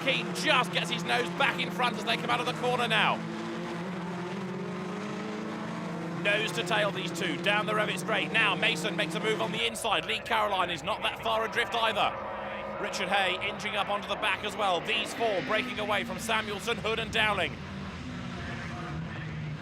Keane just gets his nose back in front as they come out of the corner now. Nose to tail, these two, down the Revit straight. Now Mason makes a move on the inside. Lee Caroline is not that far adrift either. Richard Hay inching up onto the back as well. These four breaking away from Samuelson, Hood and Dowling.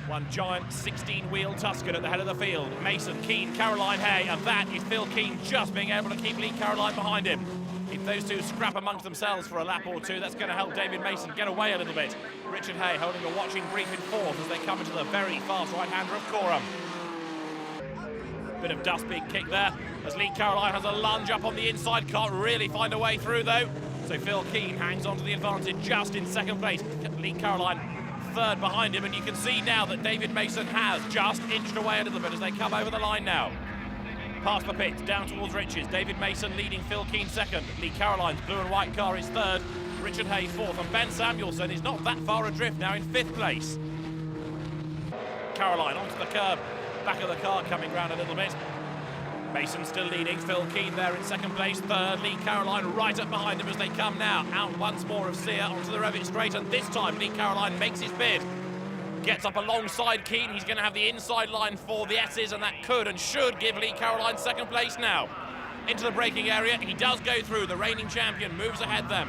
One giant 16-wheel Tuscan at the head of the field. Mason, Keane, Caroline, Hay, and that is Phil Keane just being able to keep Lee Caroline behind him. If those two scrap amongst themselves for a lap or two, that's going to help David Mason get away a little bit. Richard Hay holding a watching brief in fourth as they come into the very fast right-hander of Coram. Bit of dust being kicked there as Lee Caroline has a lunge up on the inside, can't really find a way through though. So Phil Keane hangs on to the advantage just in second place. Lee Caroline third behind him, and you can see now that David Mason has just inched away a little bit as they come over the line now. Past the pits, down towards Riches. David Mason leading Phil Keane second. Lee Caroline's blue and white car is third. Richard Hay fourth, and Ben Samuelson is not that far adrift now in fifth place. Caroline onto the curb, back of the car coming round a little bit. Mason still leading, Phil Keane there in second place, third. Lee Caroline right up behind him as they come now. Out once more of Sear onto the Revit straight, and this time Lee Caroline makes his bid. Gets up alongside Keane, he's going to have the inside line for the S's, and that could and should give Lee Caroline second place now. Into the braking area, he does go through, the reigning champion moves ahead them.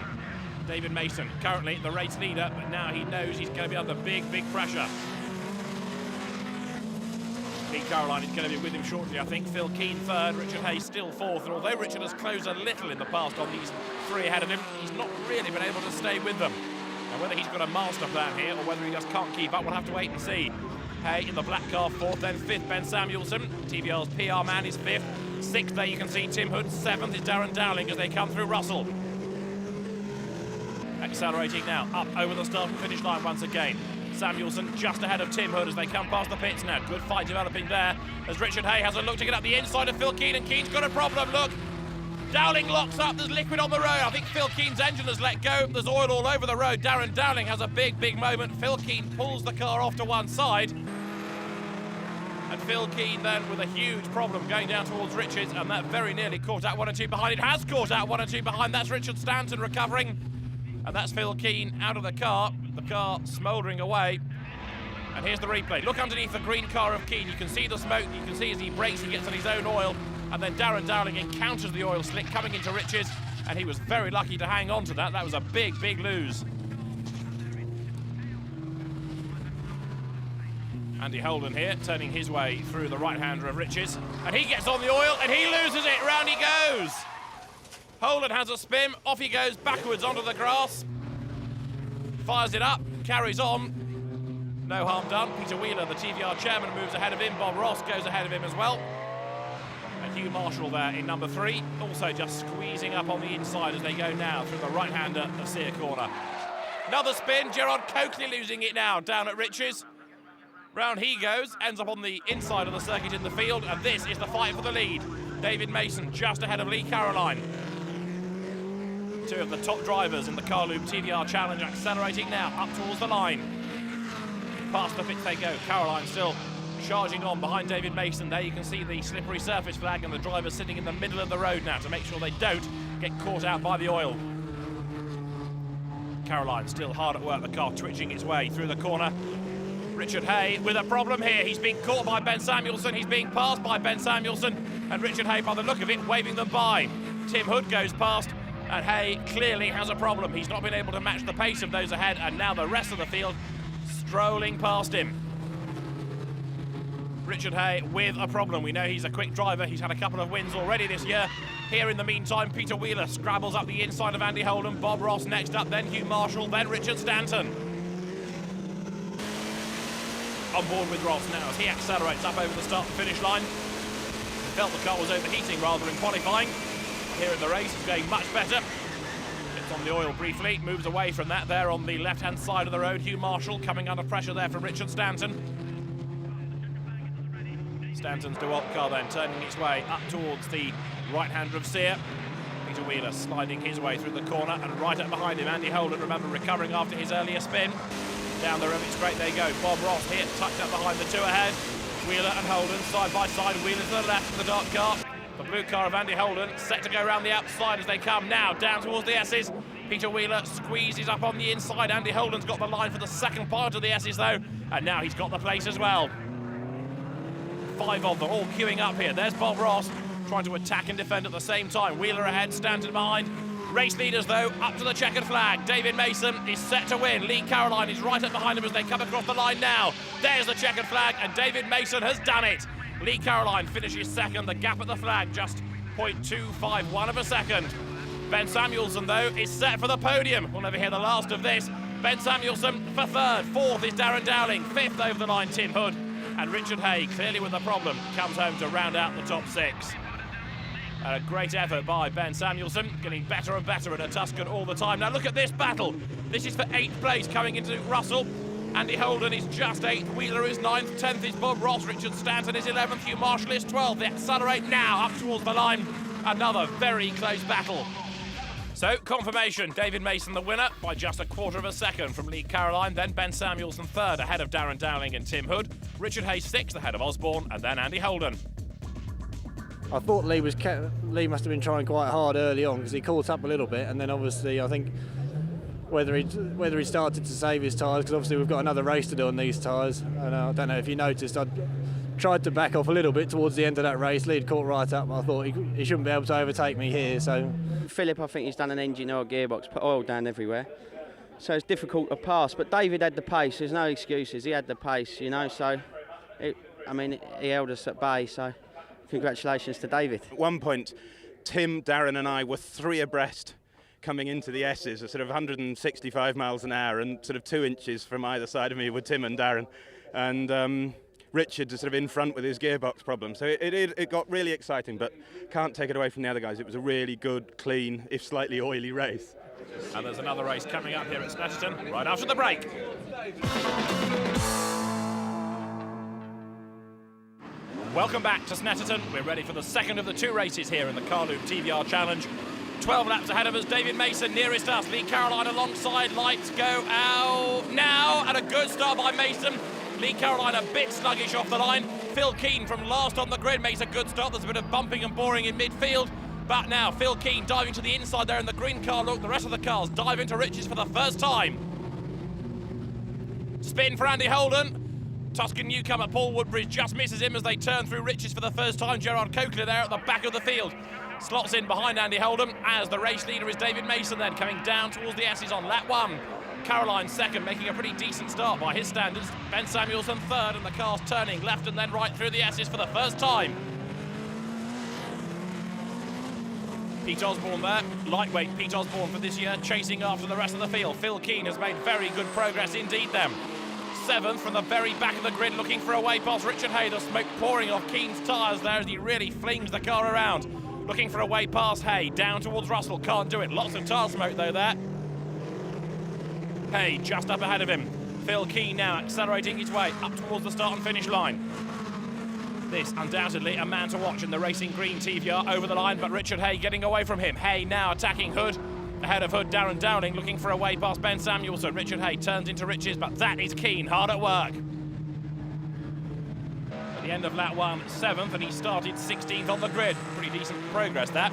David Mason, currently the race leader, but now he knows he's going to be under big pressure. Lee Caroline is going to be with him shortly, I think. Phil Keane third, Richard Hay still fourth, and although Richard has closed a little in the past on these three ahead of him, he's not really been able to stay with them. And whether he's got a master plan here or whether he just can't keep up, we'll have to wait and see. Hay in the black car fourth, then fifth Ben Samuelson. TVR's PR man is fifth. Sixth there you can see Tim Hood. Seventh is Darren Dowling as they come through Russell. Accelerating now, up over the start and finish line once again. Samuelson just ahead of Tim Hood as they come past the pits now. Good fight developing there as Richard Hay has a look to get up the inside of Phil Keane, and Keane's got a problem, look. Dowling locks up, there's liquid on the road. I think Phil Keane's engine has let go. There's oil all over the road. Darren Dowling has a big moment. Phil Keane pulls the car off to one side. And Phil Keane then with a huge problem going down towards Richards, and that very nearly caught out one and two behind. It has caught out one and two behind. That's Richard Stanton recovering. And that's Phil Keane out of the car smouldering away. And here's the replay. Look underneath the green car of Keane. You can see the smoke. You can see as he brakes, he gets on his own oil. And then Darren Dowling encounters the oil slick coming into Richards, and he was very lucky to hang on to that. That was a big lose. Andy Holden here, turning his way through the right-hander of Richards. And he gets on the oil, and he loses it. Round he goes. Holden has a spin. Off he goes backwards onto the grass. Fires it up, carries on. No harm done. Peter Wheeler, the TVR chairman, moves ahead of him. Bob Ross goes ahead of him as well. And Hugh Marshall there in number 3, also just squeezing up on the inside as they go now through the right-hander of Sear Corner. Another spin, Gerard Coakley losing it now down at Riches. Round he goes, ends up on the inside of the circuit in the field, and this is the fight for the lead. David Mason just ahead of Lee Caroline. Two of the top drivers in the Carlube TVR Challenge accelerating now up towards the line. Past the pits they go, Caroline still charging on behind David Mason. There you can see the slippery surface flag and the driver sitting in the middle of the road now to make sure they don't get caught out by the oil. Caroline still hard at work, the car twitching its way through the corner. Richard Hay with a problem here. He's being caught by Ben Samuelson. He's being passed by Ben Samuelson. And Richard Hay, by the look of it, waving them by. Tim Hood goes past, and Hay clearly has a problem. He's not been able to match the pace of those ahead, and now the rest of the field strolling past him. Richard Hay with a problem. We know he's a quick driver. He's had a couple of wins already this year. Here in the meantime, Peter Wheeler scrabbles up the inside of Andy Holden. Bob Ross next up, then Hugh Marshall, then Richard Stanton. On board with Ross now as he accelerates up over the start and finish line. He felt the car was overheating rather in qualifying. Here in the race, it's going much better. Gets on the oil briefly, moves away from that there on the left-hand side of the road. Hugh Marshall coming under pressure there from Richard Stanton. Stanton's DeWalt car then turning its way up towards the right-hander of Sear. Peter Wheeler sliding his way through the corner, and right up behind him, Andy Holden, remember, recovering after his earlier spin. Down the Revit straight they go. Bob Ross here, tucked up behind the two ahead. Wheeler and Holden side by side. Wheeler to the left of the dark car. The blue car of Andy Holden set to go around the outside as they come now down towards the S's. Peter Wheeler squeezes up on the inside. Andy Holden's got the line for the second part of the S's though, and now he's got the place as well. 5 of them all queuing up here. There's Bob Ross trying to attack and defend at the same time. Wheeler ahead, Stanton behind. Race leaders though, up to the checkered flag. David Mason is set to win. Lee Caroline is right up behind him as they come across the line now. There's the checkered flag, and David Mason has done it. Lee Caroline finishes second. The gap at the flag just 0.251 of a second. Ben Samuelson though is set for the podium. We'll never hear the last of this. Ben Samuelson for third. Fourth is Darren Dowling. Fifth over the line, Tim Hood. And Richard Hay, clearly with a problem, comes home to round out the top 6. A great effort by Ben Samuelson, getting better and better at a Tuscan all the time. Now look at this battle. This is for 8th place coming into Russell. Andy Holden is just 8th, Wheeler is 9th, 10th is Bob Ross, Richard Stanton is 11th, Hugh Marshall is 12th. They accelerate now up towards the line. Another very close battle. So, confirmation, David Mason the winner by just a quarter of a second from Lee Caroline, then Ben Samuelson third ahead of Darren Dowling and Tim Hood, Richard Hay 6th ahead of Osborne, and then Andy Holden. I thought Lee must have been trying quite hard early on because he caught up a little bit, and then obviously I think whether he started to save his tyres, because obviously we've got another race to do on these tyres, and I don't know if you noticed, I tried to back off a little bit towards the end of that race. Lee caught right up. I thought he shouldn't be able to overtake me here. So Philip, I think he's done an engine or a gearbox, put oil down everywhere, so it's difficult to pass. But David had the pace. There's no excuses. He had the pace, you know. So he held us at bay. So congratulations to David. At one point, Tim, Darren and I were 3 abreast coming into the S's at sort of 165 miles an hour, and sort of 2 inches from either side of me were Tim and Darren. And Richard is sort of in front with his gearbox problem. So it got really exciting, but can't take it away from the other guys. It was a really good, clean, if slightly oily race. And there's another race coming up here at Snetterton right after the break. Welcome back to Snetterton. We're ready for the second of the 2 races here in the Carlube TVR Challenge. 12 laps ahead of us, David Mason nearest us, Lee Caroline alongside, lights go out now, and a good start by Mason. Lee Caroline a bit sluggish off the line. Phil Keane from last on the grid makes a good start. There's a bit of bumping and boring in midfield, but now Phil Keane diving to the inside there in the green car. Look, the rest of the cars dive into riches for the first time. Spin for Andy Holden. Tuscan newcomer Paul Woodbridge just misses him as they turn through riches for the first time. Gerard Cochlear there at the back of the field slots in behind Andy Holden as the race leader is David Mason then coming down towards the S's on lap 1. Caroline second, making a pretty decent start by his standards. Ben Samuelson third, and the car's turning left and then right through the S's for the first time. Pete Osborne there, lightweight Pete Osborne for this year, chasing after the rest of the field. Phil Keane has made very good progress indeed then. 7th from the very back of the grid, looking for a way past Richard Hay. The smoke pouring off Keane's tyres there as he really flings the car around. Looking for a way past Hay, down towards Russell, can't do it. Lots of tyre smoke though there. Hay just up ahead of him. Phil Keane now accelerating his way up towards the start and finish line. This undoubtedly a man to watch in the racing green TVR over the line, but Richard Hay getting away from him. Hay now attacking Hood. Ahead of Hood, Darren Dowling looking for a way past Ben Samuelson. Richard Hay turns into riches, but that is Keane hard at work. At the end of lap 1, 7th, and he started 16th on the grid. Pretty decent progress that.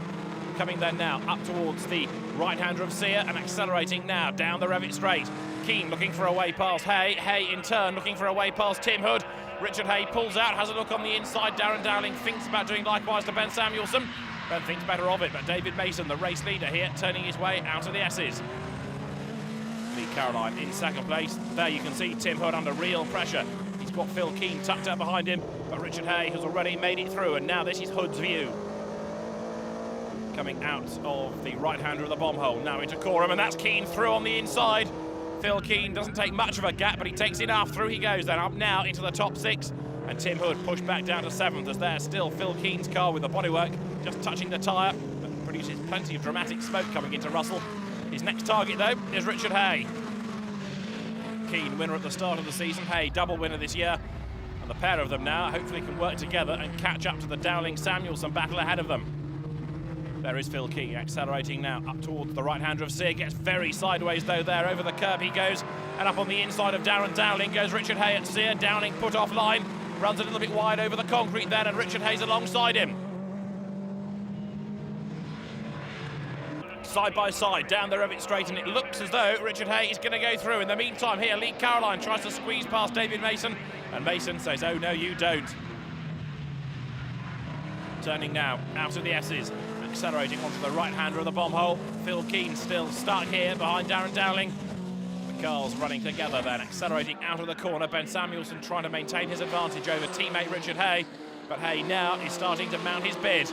Coming then now up towards the right-hander of Sear and accelerating now down the Revit straight. Keane looking for a way past Hay. Hay in turn looking for a way past Tim Hood. Richard Hay pulls out, has a look on the inside. Darren Dowling thinks about doing likewise to Ben Samuelson. Ben thinks better of it, but David Mason, the race leader here, turning his way out of the S's. Lee Caroline in second place. There you can see Tim Hood under real pressure. He's got Phil Keane tucked out behind him, but Richard Hay has already made it through, and now this is Hood's view. Coming out of the right-hander of the bomb hole, now into Coram, and that's Keane through on the inside. Phil Keane doesn't take much of a gap, but he takes enough. Through he goes then, up now into the top 6. And Tim Hood pushed back down to 7th as there's still Phil Keane's car with the bodywork just touching the tyre, but produces plenty of dramatic smoke coming into Russell. His next target though is Richard Hay. Keane winner at the start of the season, Hay double winner this year, and the pair of them now hopefully can work together and catch up to the Dowling-Samuelson battle ahead of them. There is Phil Keane accelerating now up towards the right-hander of Sear, gets very sideways though there, over the curb he goes, and up on the inside of Darren Dowling goes Richard Hay at Sear. Dowling put off line, runs a little bit wide over the concrete then, and Richard Hay's alongside him. side by side down the Revit straight, and it looks as though Richard Hay is going to go through. In the meantime here, Lee Caroline tries to squeeze past David Mason, and Mason says, oh no you don't. Turning now out of the S's, accelerating onto the right-hander of the bomb hole. Phil Keane still stuck here behind Darren Dowling. The cars running together then, accelerating out of the corner. Ben Samuelson trying to maintain his advantage over teammate Richard Hay, but Hay now is starting to mount his bid.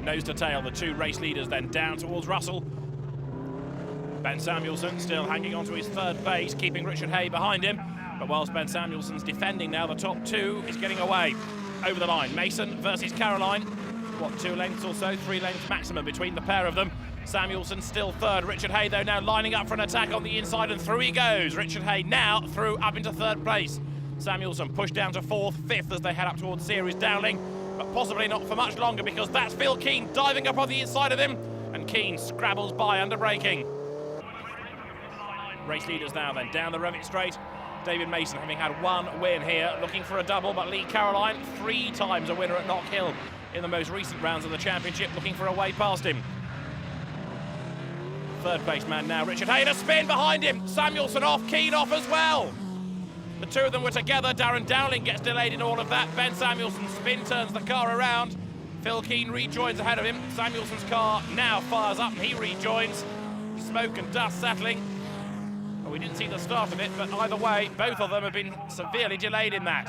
Nose to tail, the two race leaders then down towards Russell. Ben Samuelson still hanging on to his third place, keeping Richard Hay behind him. But whilst Ben Samuelson's defending now, the top two is getting away. Over the line, Mason versus Caroline. What, 2 lengths or so, 3 lengths maximum between the pair of them. Samuelson still third. Richard Hay, though, now lining up for an attack on the inside, and through he goes. Richard Hay now through up into third place. Samuelson pushed down to fourth, fifth as they head up towards Series Dowling, but possibly not for much longer, because that's Phil Keane diving up on the inside of him, and Keane scrabbles by under braking. Race leaders now then down the Revit straight. David Mason having had 1 win here, looking for a double, but Lee Caroline 3 times a winner at Knock Hill in the most recent rounds of the championship, looking for a way past him. Third place man now, Richard Hay, a spin behind him. Samuelson off, Keane off as well. The two of them were together. Darren Dowling gets delayed in all of that. Ben Samuelson spin turns the car around. Phil Keane rejoins ahead of him. Samuelson's car now fires up and he rejoins. Smoke and dust settling. Well, we didn't see the start of it, but either way, both of them have been severely delayed in that.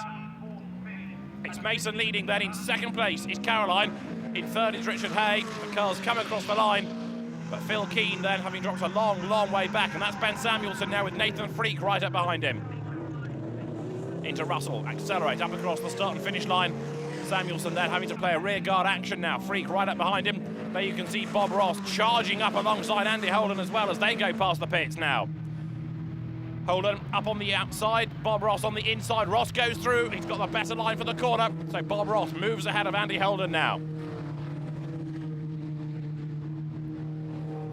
It's Mason leading then. In second place is Caroline. In third is Richard Hay. The cars come across the line. But Phil Keane then having dropped a long, long way back, and that's Ben Samuelson now with Nathan Freak right up behind him. Into Russell, accelerate up across the start and finish line. Samuelson then having to play a rear guard action now. Freak right up behind him. There you can see Bob Ross charging up alongside Andy Holden as well as they go past the pits now. Holden up on the outside, Bob Ross on the inside. Ross goes through, he's got the better line for the corner, so Bob Ross moves ahead of Andy Holden now.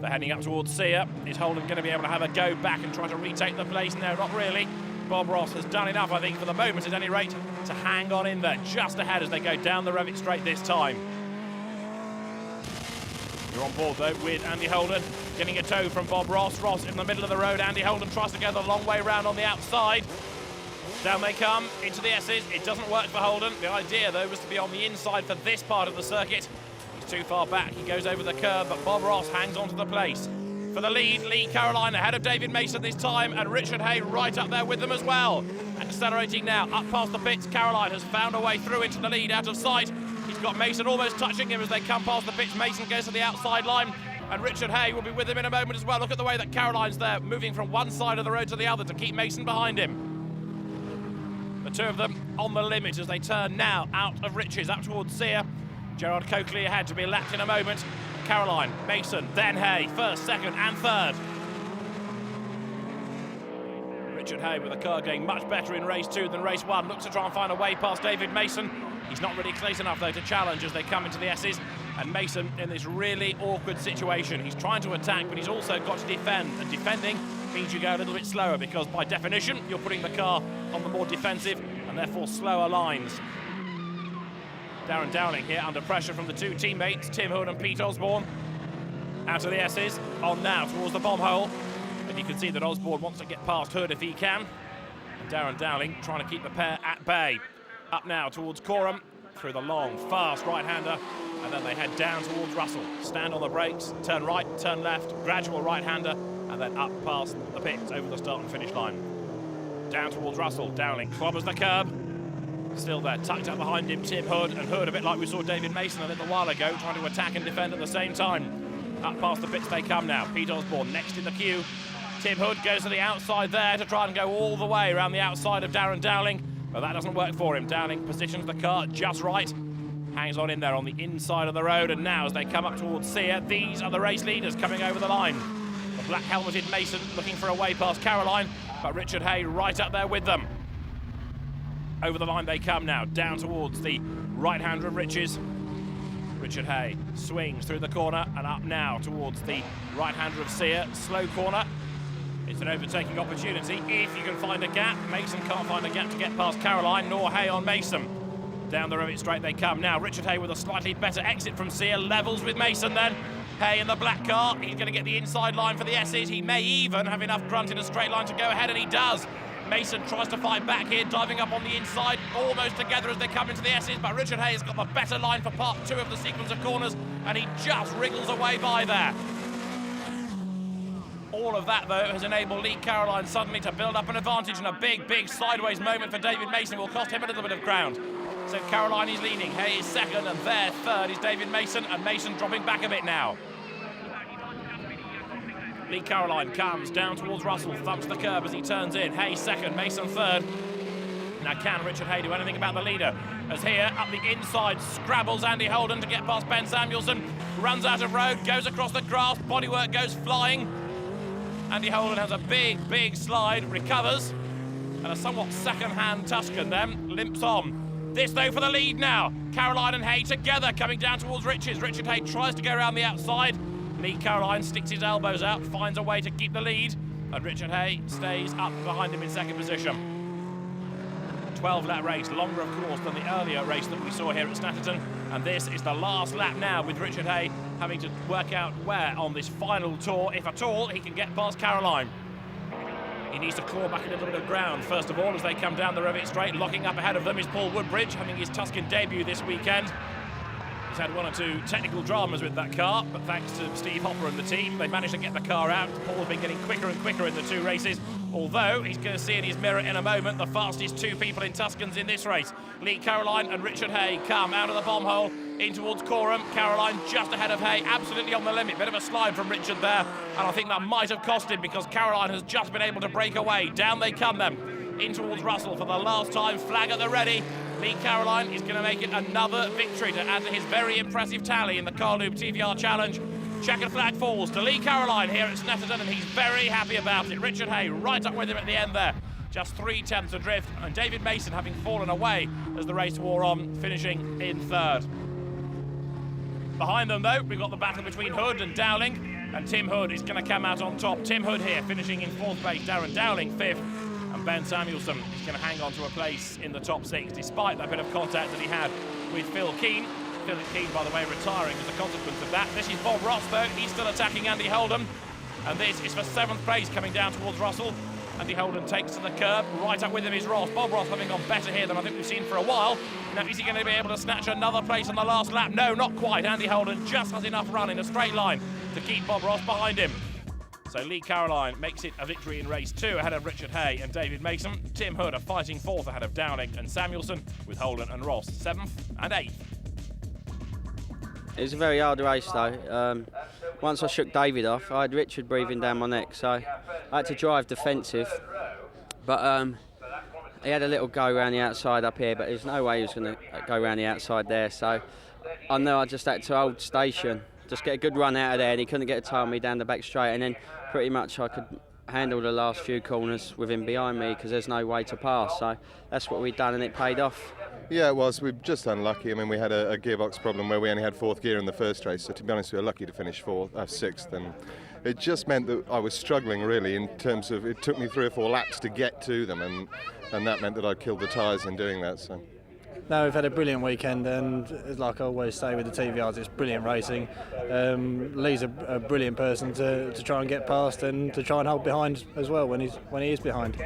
They're heading up towards Sear. Is Holden going to be able to have a go back and try to retake the place? No, not really. Bob Ross has done enough, I think, for the moment at any rate, to hang on in there just ahead as they go down the Revit straight this time. You're on board though with Andy Holden, getting a tow from Bob Ross. Ross in the middle of the road. Andy Holden tries to go the long way round on the outside. Down they come into the S's. It doesn't work for Holden. The idea though was to be on the inside for this part of the circuit. He's too far back. He goes over the curb, but Bob Ross hangs on to the place. For the lead, Lee Caroline ahead of David Mason this time, and Richard Hay right up there with them as well. Accelerating now up past the pits. Caroline has found a way through into the lead out of sight. He's got Mason almost touching him as they come past the pits. Mason goes to the outside line, and Richard Hay will be with him in a moment as well. Look at the way that Caroline's there, moving from one side of the road to the other to keep Mason behind him. The two of them on the limit as they turn now out of Riches up towards Sear. Gerard Coakley ahead to be lapped in a moment. Caroline, Mason, then Hay, first, second and third. Richard Hay with the car going much better in race 2 than race 1. Looks to try and find a way past David Mason. He's not really close enough though to challenge as they come into the S's. And Mason in this really awkward situation. He's trying to attack, but he's also got to defend. And defending means you go a little bit slower because by definition, you're putting the car on the more defensive and therefore slower lines. Darren Dowling here under pressure from the two teammates, Tim Hood and Pete Osborne. Out of the S's, on now towards the bomb hole. And you can see that Osborne wants to get past Hood if he can. And Darren Dowling trying to keep the pair at bay. Up now towards Coram, through the long, fast right-hander. And then they head down towards Russell. Stand on the brakes, turn right, turn left, gradual right-hander, and then up past the pits over the start and finish line. Down towards Russell, Dowling clobbers the curb. Still there, tucked up behind him, Tim Hood, and Hood a bit like we saw David Mason a little while ago, trying to attack and defend at the same time. Up past the pits they come now. Pete Osborne next in the queue. Tim Hood goes to the outside there to try and go all the way around the outside of Darren Dowling, but that doesn't work for him. Dowling positions the car just right, hangs on in there on the inside of the road, and now as they come up towards Sear, these are the race leaders coming over the line. The black helmeted Mason looking for a way past Caroline, but Richard Hay right up there with them. Over the line they come now, down towards the right-hander of Riches. Richard Hay swings through the corner and up now towards the right-hander of Sear. Slow corner. It's an overtaking opportunity if you can find a gap. Mason can't find a gap to get past Caroline, nor Hay on Mason. Down the Rivet straight they come now. Richard Hay with a slightly better exit from Sear, levels with Mason then. Hay in the black car, he's going to get the inside line for the S's. He may even have enough grunt in a straight line to go ahead, and he does. Mason tries to fight back here, diving up on the inside, almost together as they come into the S's, but Richard Hay has got the better line for part 2 of the sequence of corners, and he just wriggles away by there. All of that, though, has enabled Lee Caroline suddenly to build up an advantage, and a big, big sideways moment for David Mason will cost him a little bit of ground. So Caroline is leading, Hay is second, and there third is David Mason, and Mason dropping back a bit now. Lee Caroline comes down towards Russell, thumps the curb as he turns in. Hay second, Mason third. Now can Richard Hay do anything about the leader? As here, up the inside, scrabbles Andy Holden to get past Ben Samuelson. Runs out of road, goes across the grass, bodywork goes flying. Andy Holden has a big, big slide, recovers. And a somewhat second-hand Tuscan then limps on. This, though, for the lead now. Caroline and Hay together coming down towards Richards. Richard Hay tries to go around the outside. Lee Caroline sticks his elbows out, finds a way to keep the lead, and Richard Hay stays up behind him in second position. 12-lap race, longer of course than the earlier race that we saw here at Snetterton, and this is the last lap now with Richard Hay having to work out where on this final tour, if at all, he can get past Caroline. He needs to claw back a little bit of ground, first of all, as they come down the Rivet straight. Locking up ahead of them is Paul Woodbridge, having his Tuscan debut this weekend. He's had 1 or 2 technical dramas with that car, but thanks to Steve Hopper and the team, they managed to get the car out. Paul's been getting quicker and quicker in the 2 races, although he's going to see in his mirror in a moment the fastest 2 people in Tuscans in this race. Lee Caroline and Richard Hay come out of the bomb hole in towards Coram. Caroline just ahead of Hay, absolutely on the limit. Bit of a slide from Richard there, and I think that might have cost him because Caroline has just been able to break away. Down they come then, in towards Russell for the last time, flag at the ready. Lee Caroline is going to make it another victory to add to his very impressive tally in the Carlube TVR Challenge. Checkered flag falls to Lee Caroline here at Snetterton, and he's very happy about it. Richard Hay right up with him at the end there. Just 3/10 adrift, and David Mason having fallen away as the race wore on, finishing in third. Behind them, though, we've got the battle between Hood and Dowling, and Tim Hood is going to come out on top. Tim Hood here finishing in 4th place, Darren Dowling 5th. And Ben Samuelson is going to hang on to a place in the top 6, despite that bit of contact that he had with Phil Keane. Phil Keane, by the way, retiring as a consequence of that. This is Bob Ross, though. He's still attacking Andy Holden. And this is for 7th place coming down towards Russell. Andy Holden takes to the curb. Right up with him is Ross. Bob Ross having gone better here than I think we've seen for a while. Now, is he going to be able to snatch another place on the last lap? No, not quite. Andy Holden just has enough run in a straight line to keep Bob Ross behind him. So Lee Caroline makes it a victory in race 2 ahead of Richard Hay and David Mason. Tim Hood a fighting 4th ahead of Dowling and Samuelson, with Holden and Ross 7th and 8th. It was a very hard race though. Once I shook David off, I had Richard breathing down my neck, so I had to drive defensive. But he had a little go around the outside up here, but there's no way he was going to go around the outside there. So I knew I just had to hold station, just get a good run out of there, and he couldn't get a tail on me down the back straight, and then pretty much I could handle the last few corners with him behind me because there's no way to pass. So that's what we've done, and it paid off. Yeah, it was. We're just unlucky. I mean, we had a gearbox problem where we only had 4th gear in the first race, so to be honest, we were lucky to finish 6th, and it just meant that I was struggling really in terms of, it took me 3 or 4 laps to get to them, and that meant that I killed the tyres in doing that. So. No, we've had a brilliant weekend, and like I always say with the TVRs, it's brilliant racing. Lee's a brilliant person to try and get past and to try and hold behind as well when he is behind.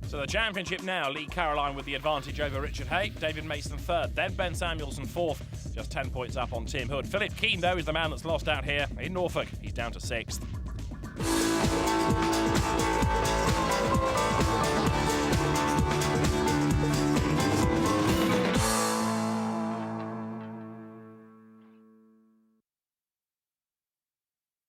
So the championship now, Lee Caroline with the advantage over Richard Hay, David Mason 3rd, then Ben Samuelson 4th, just 10 points up on Tim Hood. Philip Keane, though, is the man that's lost out here in Norfolk. He's down to 6th.